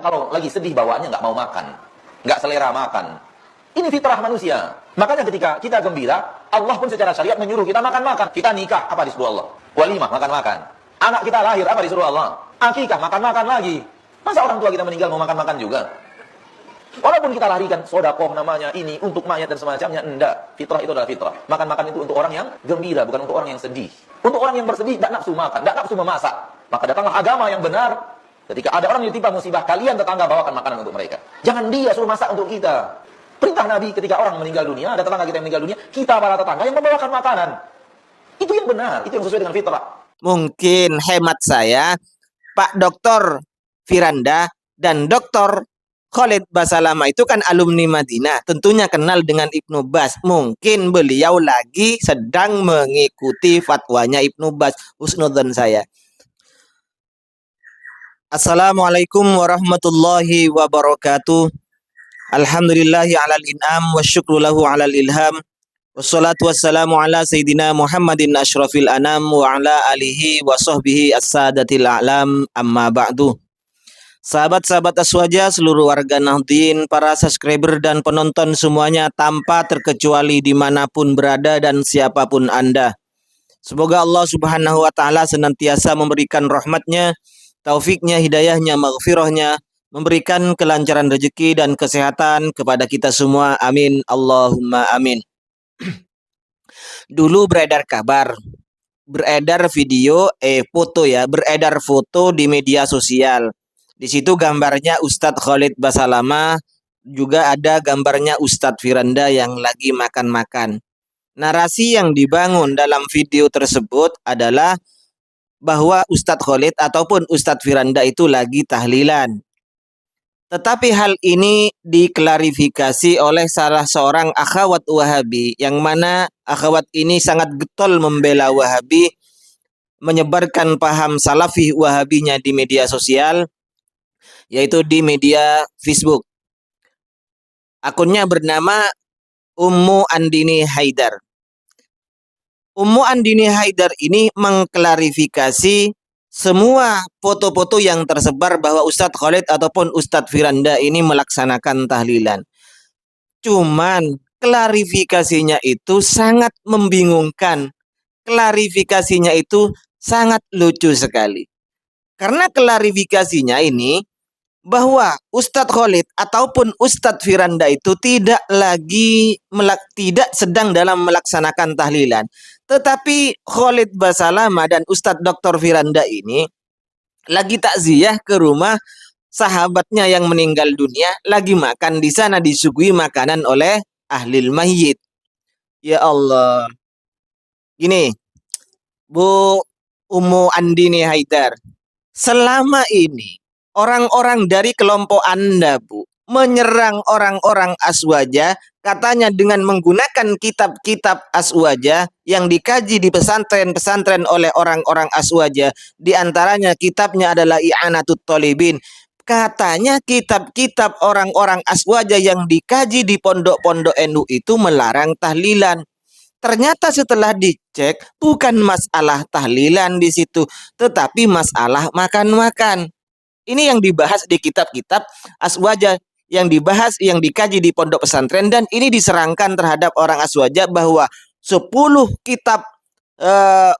Kalau lagi sedih bawaannya nggak mau makan, nggak selera makan. Ini fitrah manusia. Makanya ketika kita gembira, Allah pun secara syariat menyuruh kita makan-makan. Kita nikah, apa disuruh Allah? Walimah, makan-makan. Anak kita lahir, apa disuruh Allah? Akikah, makan-makan lagi. Masa orang tua kita meninggal mau makan-makan juga? Walaupun kita larikan sodakoh namanya ini untuk mayat dan semacamnya, enggak. Fitrah itu adalah fitrah. Makan-makan itu untuk orang yang gembira, bukan untuk orang yang sedih. Untuk orang yang bersedih, tidak nafsu makan, tidak nafsu memasak. Maka datanglah agama yang benar. Ketika ada orang yang ditimpa musibah, kalian tetangga bawakan makanan untuk mereka. Jangan dia suruh masak untuk kita. Perintah Nabi ketika orang meninggal dunia, ada tetangga kita yang meninggal dunia, kita para tetangga yang membawakan makanan. Itu yang benar, itu yang sesuai dengan fitrah. Mungkin hemat saya, Pak Dr. Firanda dan Dr. Khalid Basalamah itu kan alumni Madinah, tentunya kenal dengan Ibnu Baz. Mungkin beliau lagi sedang mengikuti fatwanya Ibnu Baz. Husnudzon saya. Assalamualaikum warahmatullahi wabarakatuh. Alhamdulillahi alal in'am wa syukru lahu alal ilham. Wassalatu wassalamu ala sayyidina Muhammadin asyrafil anam wa ala alihi wa sahbihi as-sadatil a'lam, amma ba'du. Sahabat-sahabat Aswaja, seluruh warga Nahdien, para subscriber dan penonton semuanya tanpa terkecuali dimanapun berada dan siapapun Anda. Semoga Allah subhanahu wa ta'ala senantiasa memberikan rahmatnya, taufiknya, hidayahnya, maghfirahnya, memberikan kelancaran rezeki dan kesehatan kepada kita semua. Amin. Allahumma amin. Dulu beredar kabar, beredar video, beredar foto di media sosial. Di situ gambarnya Ustadz Khalid Basalamah, juga ada gambarnya Ustadz Firanda yang lagi makan-makan. Narasi yang dibangun dalam video tersebut adalah bahwa Ustadz Khalid ataupun Ustadz Firanda itu lagi tahlilan. Tetapi hal ini diklarifikasi oleh salah seorang akhwat Wahabi, yang mana akhwat ini sangat getol membela Wahabi, menyebarkan paham salafi Wahabinya di media sosial, yaitu di media Facebook. Akunnya bernama Ummu Andini Haidar. Ummu Andini Haidar ini mengklarifikasi semua foto-foto yang tersebar bahwa Ustadz Khalid ataupun Ustadz Firanda ini melaksanakan tahlilan. Cuman klarifikasinya itu sangat membingungkan. Klarifikasinya itu sangat lucu sekali. Karena klarifikasinya ini bahwa Ustadz Khalid ataupun Ustadz Firanda itu tidak sedang dalam melaksanakan tahlilan. Tetapi Khalid Basalamah dan Ustadz Dr. Firanda ini lagi takziah ke rumah sahabatnya yang meninggal dunia, lagi makan di sana, disuguhi makanan oleh ahlil mayyit. Ya Allah. Gini, Bu Ummu Andini Haidar, selama ini orang-orang dari kelompok Anda, Bu, menyerang orang-orang Aswaja, katanya dengan menggunakan kitab-kitab Aswaja yang dikaji di pesantren-pesantren oleh orang-orang Aswaja. Di antaranya kitabnya adalah I'anatut Thalibin. Katanya kitab-kitab orang-orang Aswaja yang dikaji di pondok-pondok NU itu melarang tahlilan. Ternyata setelah dicek, bukan masalah tahlilan di situ, tetapi masalah makan-makan. Ini yang dibahas di kitab-kitab Aswaja, yang dibahas, yang dikaji di pondok pesantren, dan ini diserangkan terhadap orang Aswaja bahwa 10 kitab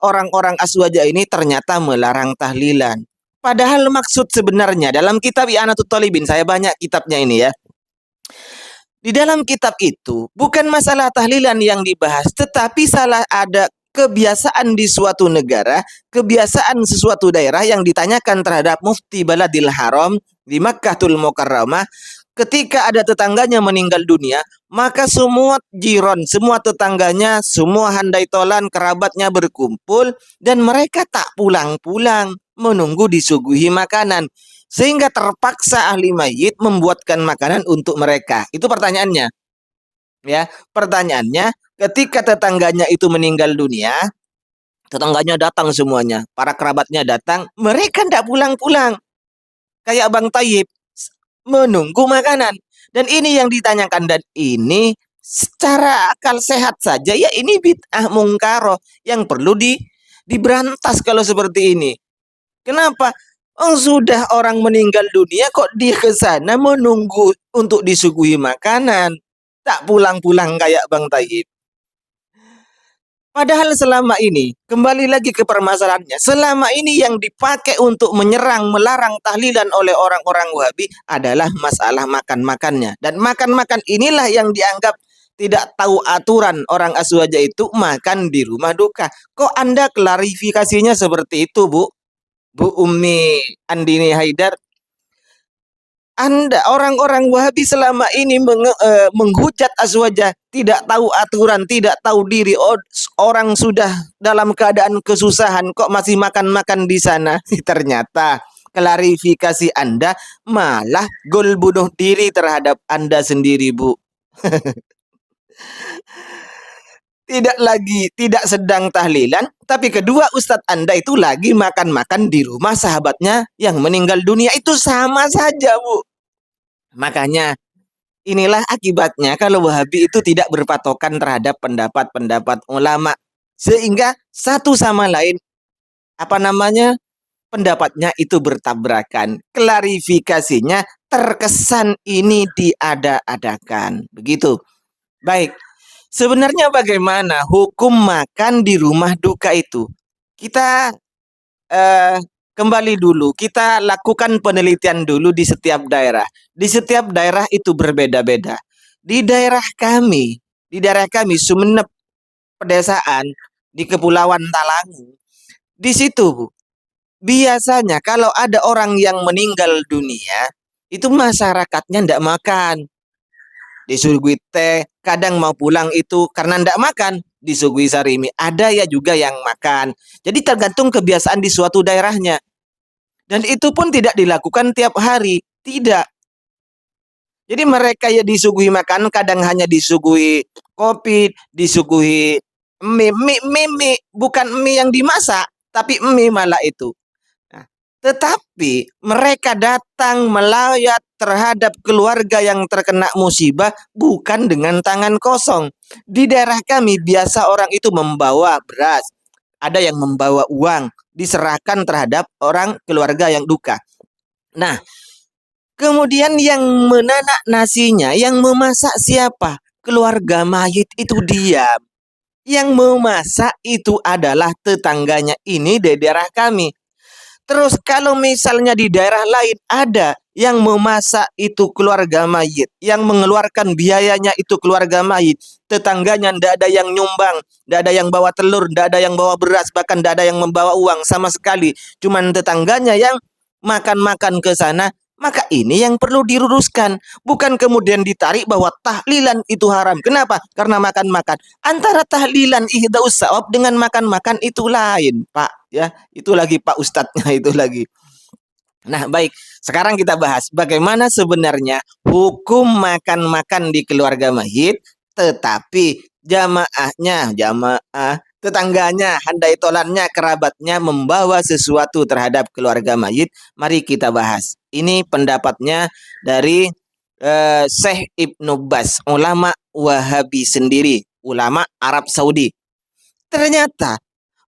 orang-orang Aswaja ini ternyata melarang tahlilan. Padahal maksud sebenarnya dalam kitab I'anatut Thalibin, saya banyak kitabnya ini ya. Di dalam kitab itu bukan masalah tahlilan yang dibahas, tetapi salah ada kebiasaan di suatu negara, kebiasaan sesuatu daerah yang ditanyakan terhadap Mufti Baladil Haram di Makkahul Mukarramah. Ketika ada tetangganya meninggal dunia, maka semua jiron, semua tetangganya, semua handai tolan, kerabatnya berkumpul, dan mereka tak pulang-pulang menunggu disuguhi makanan. Sehingga terpaksa ahli mayit membuatkan makanan untuk mereka. Itu pertanyaannya. Ya, pertanyaannya, ketika tetangganya itu meninggal dunia, tetangganya datang semuanya, para kerabatnya datang, mereka tidak pulang-pulang. Kayak Bang Tayyib, menunggu makanan. Dan ini yang ditanyakan, dan ini secara akal sehat saja, ya ini bid'ah mungkaroh yang perlu diberantas kalau seperti ini. Kenapa? Sudah orang meninggal dunia kok dia ke sana menunggu untuk disuguhi makanan. Tak pulang-pulang kayak Bang Taib. Padahal selama ini, kembali lagi ke permasalahannya, selama ini yang dipakai untuk menyerang, melarang tahlilan oleh orang-orang Wahabi adalah masalah makan-makannya. Dan makan-makan inilah yang dianggap tidak tahu aturan orang Aswaja itu makan di rumah duka. Kok Anda klarifikasinya seperti itu, Bu? Bu Ummi Andini Haidar? Anda orang-orang Wahabi selama ini menghujat Azwaja, tidak tahu aturan, tidak tahu diri. Orang sudah dalam keadaan kesusahan kok masih makan-makan di sana. Ternyata klarifikasi Anda malah gol bunuh diri terhadap Anda sendiri, Bu. Tidak sedang tahlilan, tapi kedua ustadz Anda itu lagi makan-makan di rumah sahabatnya yang meninggal dunia. Itu sama saja, Bu. Makanya inilah akibatnya kalau Wahabi itu tidak berpatokan terhadap pendapat-pendapat ulama, sehingga satu sama lain pendapatnya itu bertabrakan. Klarifikasinya terkesan ini diada-adakan. Begitu. Baik. Sebenarnya bagaimana hukum makan di rumah duka itu? Kita kembali dulu, kita lakukan penelitian dulu di setiap daerah. Di setiap daerah itu berbeda-beda. Di daerah kami Sumeneb pedesaan di Kepulauan Talangu, di situ biasanya kalau ada orang yang meninggal dunia, itu masyarakatnya ndak makan. Disuguhi teh, kadang mau pulang itu karena ndak makan, disuguhi sarimi. Ada ya juga yang makan. Jadi tergantung kebiasaan di suatu daerahnya. Dan itu pun tidak dilakukan tiap hari, tidak. Jadi mereka ya disuguhi makan, kadang hanya disuguhi kopi, disuguhi mie, bukan mie yang dimasak, tapi mie malah itu. Nah, tetapi mereka datang melayat terhadap keluarga yang terkena musibah bukan dengan tangan kosong. Di daerah kami biasa orang itu membawa beras, ada yang membawa uang, diserahkan terhadap orang keluarga yang duka. Nah, kemudian yang menanak nasinya, yang memasak siapa? Keluarga mayit itu diam. Yang memasak itu adalah tetangganya ini di daerah kami. Terus kalau misalnya di daerah lain ada yang memasak itu keluarga mayit, yang mengeluarkan biayanya itu keluarga mayit, tetangganya tidak ada yang nyumbang, tidak ada yang bawa telur, tidak ada yang bawa beras, bahkan tidak ada yang membawa uang sama sekali, cuman tetangganya yang makan-makan ke sana, maka ini yang perlu diluruskan, bukan kemudian ditarik bahwa tahlilan itu haram. Kenapa? Karena makan-makan. Antara tahlilan ihdaus sawab dengan makan-makan itu lain, Pak. Ya, itu lagi Pak Ustadznya itu lagi. Nah, baik. Sekarang kita bahas bagaimana sebenarnya hukum makan-makan di keluarga mayit, tetapi tetangganya, handai tolannya, kerabatnya membawa sesuatu terhadap keluarga mayit. Mari kita bahas. Ini pendapatnya dari Syekh Ibnu Baz, ulama Wahabi sendiri, ulama Arab Saudi. Ternyata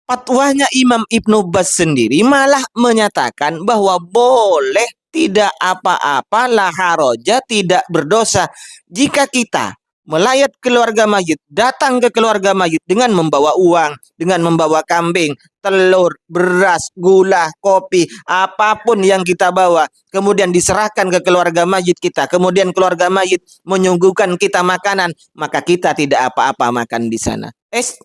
fatwanya Imam Ibnu Baz sendiri malah menyatakan bahwa boleh, tidak apa-apa, la haroja, tidak berdosa jika kita melayat keluarga mayit, datang ke keluarga mayit dengan membawa uang, dengan membawa kambing, telur, beras, gula, kopi, apapun yang kita bawa, kemudian diserahkan ke keluarga mayit kita, kemudian keluarga mayit menyuguhkan kita makanan, maka kita tidak apa-apa makan di sana.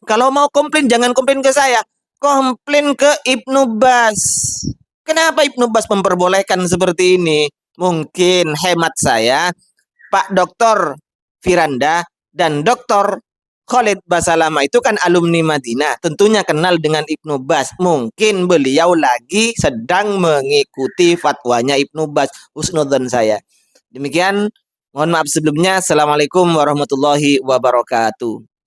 Kalau mau komplain jangan komplain ke saya, komplain ke Ibnu Baz. Kenapa Ibnu Baz memperbolehkan seperti ini? Mungkin hemat saya, Pak Dr. Firanda dan Dr. Khalid Basalamah itu kan alumni Madinah, tentunya kenal dengan Ibnu Baz. Mungkin beliau lagi sedang mengikuti fatwanya Ibnu Baz. Husnudzon saya. Demikian, mohon maaf sebelumnya. Assalamualaikum warahmatullahi wabarakatuh.